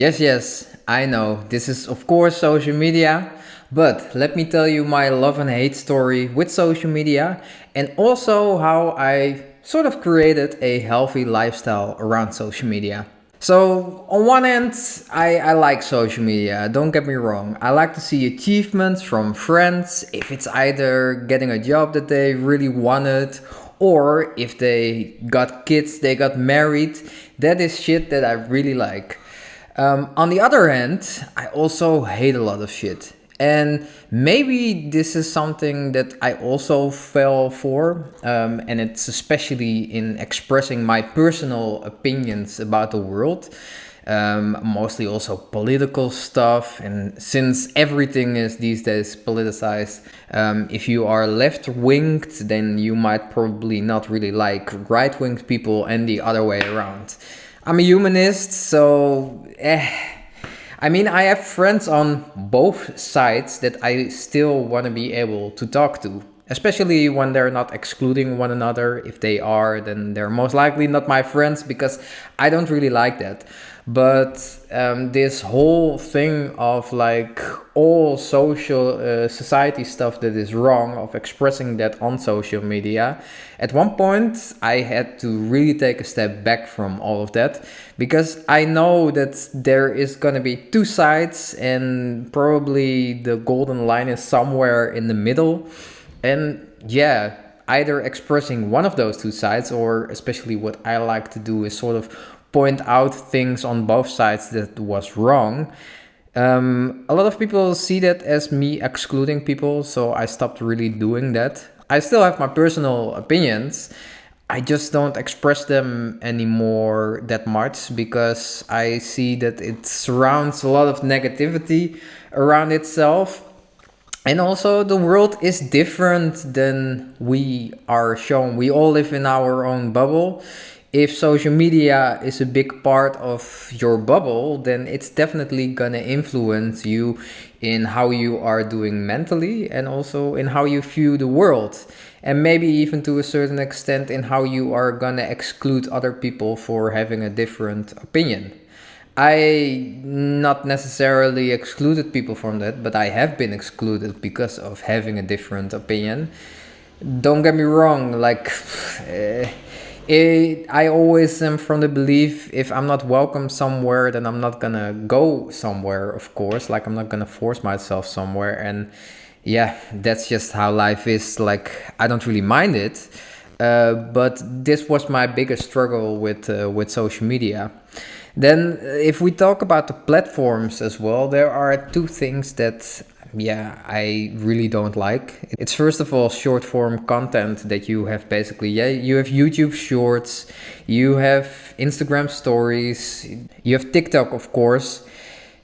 Yes, I know. This is, of course, social media. But let me tell you my love and hate story with social media and also how I sort of created a healthy lifestyle around social media. So, on one end, I like social media, don't get me wrong. I like to see achievements from friends, if it's either getting a job that they really wanted, or if they got kids, they got married. That is shit that I really like. On the other hand, I also hate a lot of shit. And maybe this is something that I also fell for, and it's especially in expressing my personal opinions about the world, mostly also political stuff. And since everything is these days politicized, if you are left winged, then you might probably not really like right winged people, and the other way around. I'm a humanist, so I mean, I have friends on both sides that I still want to be able to talk to, especially when they're not excluding one another. If they are, then they're most likely not my friends because I don't really like that. But this whole thing of like all social society stuff that is wrong, of expressing that on social media, at one point I had to really take a step back from all of that because I know that there is going to be two sides and probably the golden line is somewhere in the middle. And yeah, either expressing one of those two sides, or especially what I like to do is sort of point out things on both sides that was wrong. A lot of people see that as me excluding people, so I stopped really doing that. I still have my personal opinions. I just don't express them anymore that much because I see that it surrounds a lot of negativity around itself. And also, the world is different than we are shown. We all live in our own bubble. If social media is a big part of your bubble, then it's definitely gonna influence you in how you are doing mentally and also in how you view the world. And maybe even to a certain extent in how you are gonna exclude other people for having a different opinion. I not necessarily excluded people from that, but I have been excluded because of having a different opinion. Don't get me wrong, like I always am from the belief if I'm not welcome somewhere, then I'm not gonna go somewhere, of course. Like, I'm not gonna force myself somewhere. And yeah, that's just how life is. Like, I don't really mind it. But this was my biggest struggle with social media. Then, if we talk about the platforms as well, there are two things that, yeah, I really don't like. It's first of all short form content that you have basically, yeah, you have YouTube Shorts, you have Instagram Stories, you have TikTok, of course.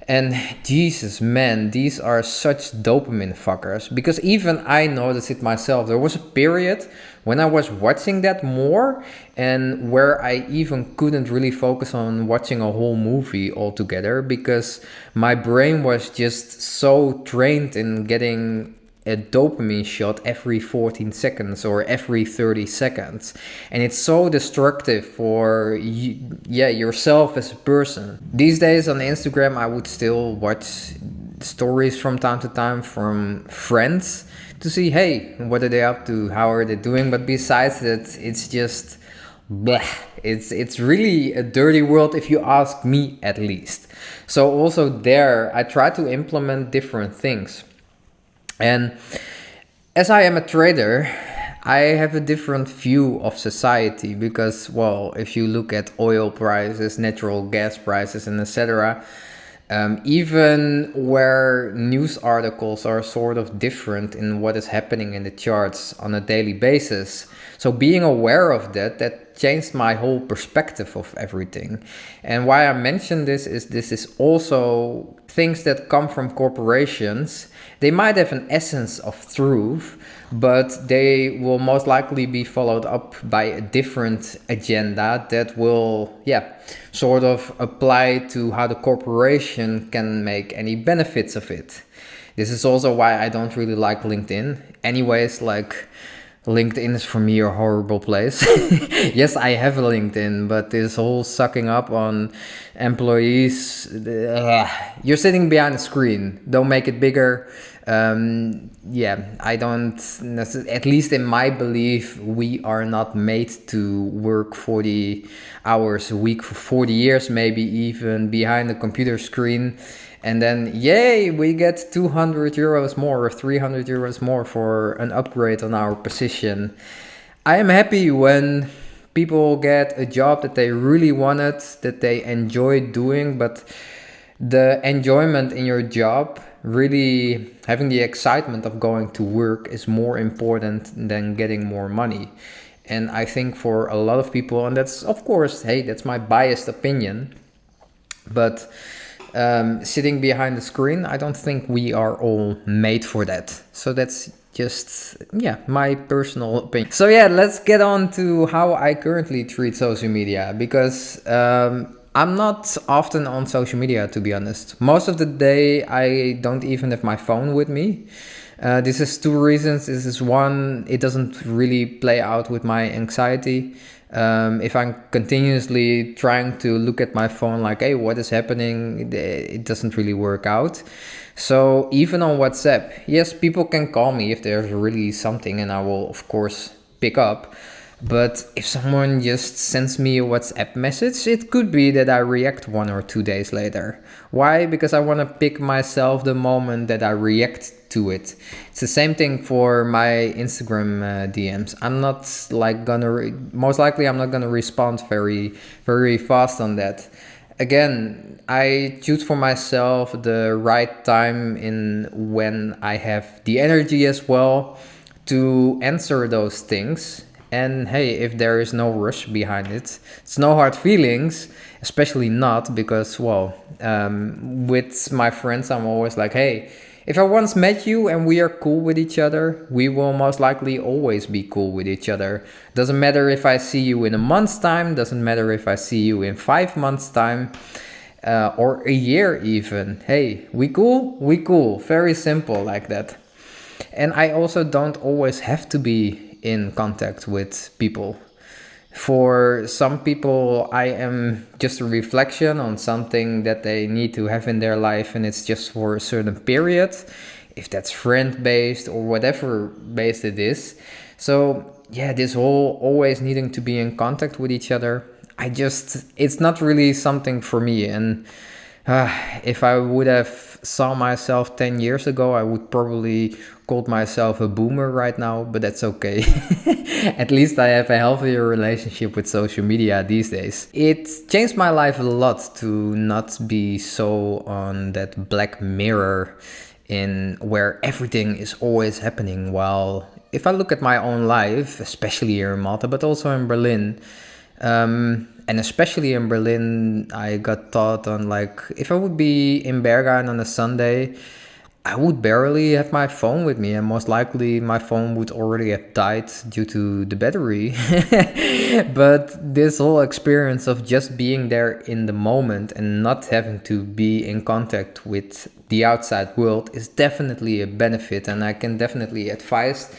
And Jesus, man, these are such dopamine fuckers. Because even I noticed it myself. There was a period when I was watching that more and where I even couldn't really focus on watching a whole movie altogether because my brain was just so trained in getting a dopamine shot every 14 seconds or every 30 seconds, and it's so destructive for you, yeah, yourself as a person. These days on Instagram I would still watch stories from time to time from friends to see, hey, what are they up to, how are they doing, but besides that, it's just bleh. It's really a dirty world if you ask me, at least. So also there I try to implement different things. And as I am a trader, I have a different view of society because, well, if you look at oil prices, natural gas prices, and etc., even where news articles are sort of different in what is happening in the charts on a daily basis. So being aware of that, that changed my whole perspective of everything. And why I mention this is also things that come from corporations. They might have an essence of truth, but they will most likely be followed up by a different agenda that will, yeah, sort of apply to how the corporation can make any benefits of it. This is also why I don't really like LinkedIn. Anyways, like LinkedIn is for me a horrible place. Yes, I have a LinkedIn, but this whole sucking up on employees, you're sitting behind a screen. Don't make it bigger. Yeah, I don't, at least in my belief, we are not made to work 40 hours a week for 40 years, maybe even behind a computer screen. And then, yay, we get 200 euros more or 300 euros more for an upgrade on our position. I am happy when people get a job that they really wanted, that they enjoy doing, but the enjoyment in your job, really having the excitement of going to work, is more important than getting more money. And I think for a lot of people, and that's, of course, hey, that's my biased opinion, but sitting behind the screen, I don't think we are all made for that. So that's just, yeah, my personal opinion. So yeah, let's get on to how I currently treat social media, because I'm not often on social media, to be honest. Most of the day, I don't even have my phone with me. This is two reasons. This is one, it doesn't really play out with my anxiety. If I'm continuously trying to look at my phone like, hey, what is happening? It doesn't really work out. So even on WhatsApp, yes, people can call me if there's really something, and I will, of course, pick up. But if someone just sends me a WhatsApp message, it could be that I react 1 or 2 days later. Why? Because I want to pick myself the moment that I react to it. It's the same thing for my Instagram DMs. I'm not like most likely I'm not gonna respond very, very fast on that. Again, I choose for myself the right time in when I have the energy as well to answer those things. And hey, if there is no rush behind it, it's no hard feelings, especially not because, well, with my friends, I'm always like, hey, if I once met you and we are cool with each other, we will most likely always be cool with each other. Doesn't matter if I see you in a month's time, doesn't matter if I see you in 5 months' time, or a year even. Hey, we cool? We cool. Very simple like that. And I also don't always have to be in contact with people. For some people, I am just a reflection on something that they need to have in their life, and it's just for a certain period, if that's friend-based or whatever based it is. So yeah, this whole always needing to be in contact with each other, it's not really something for me. And if I would have saw myself 10 years ago, I would probably called myself a boomer right now, but that's okay. At least I have a healthier relationship with social media these days. It changed my life a lot to not be so on that black mirror in where everything is always happening. While if I look at my own life, especially here in Malta, but also in Berlin, and especially in Berlin, I got taught on like, if I would be in Berghain on a Sunday, I would barely have my phone with me, and most likely my phone would already have died due to the battery. But this whole experience of just being there in the moment and not having to be in contact with the outside world is definitely a benefit, and I can definitely advise,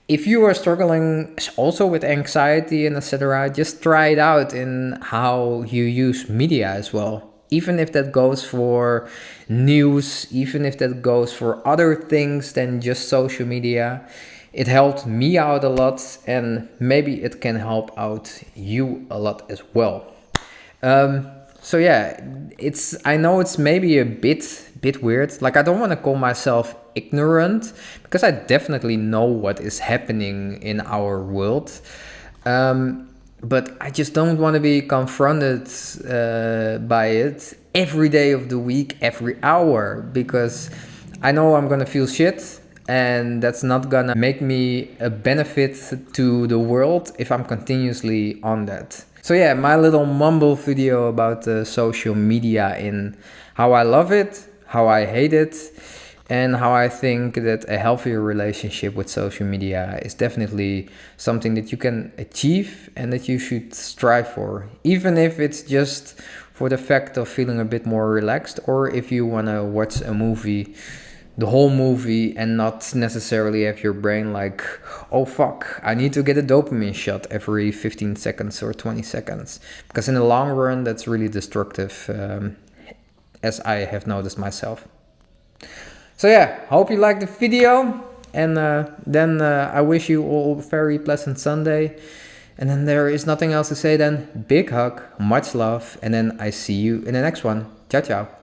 if you are struggling also with anxiety and etc., just try it out in how you use media as well. Even if that goes for news, even if that goes for other things than just social media, it helped me out a lot, and maybe it can help out you a lot as well. So yeah, I know it's maybe a bit weird. Like, I don't want to call myself ignorant, because I definitely know what is happening in our world. But I just don't want to be confronted by it every day of the week, every hour, because I know I'm gonna feel shit, and that's not gonna make me a benefit to the world if I'm continuously on that. So yeah, my little mumble video about social media, in how I love it, how I hate it, and how I think that a healthier relationship with social media is definitely something that you can achieve and that you should strive for. Even if it's just for the fact of feeling a bit more relaxed, or if you want to watch a movie the whole movie and not necessarily have your brain like, oh fuck, I need to get a dopamine shot every 15 seconds or 20 seconds. Because in the long run, that's really destructive, as I have noticed myself. So yeah, hope you liked the video. And then I wish you all a very pleasant Sunday. And then there is nothing else to say then. Big hug, much love, and then I see you in the next one. Ciao, ciao.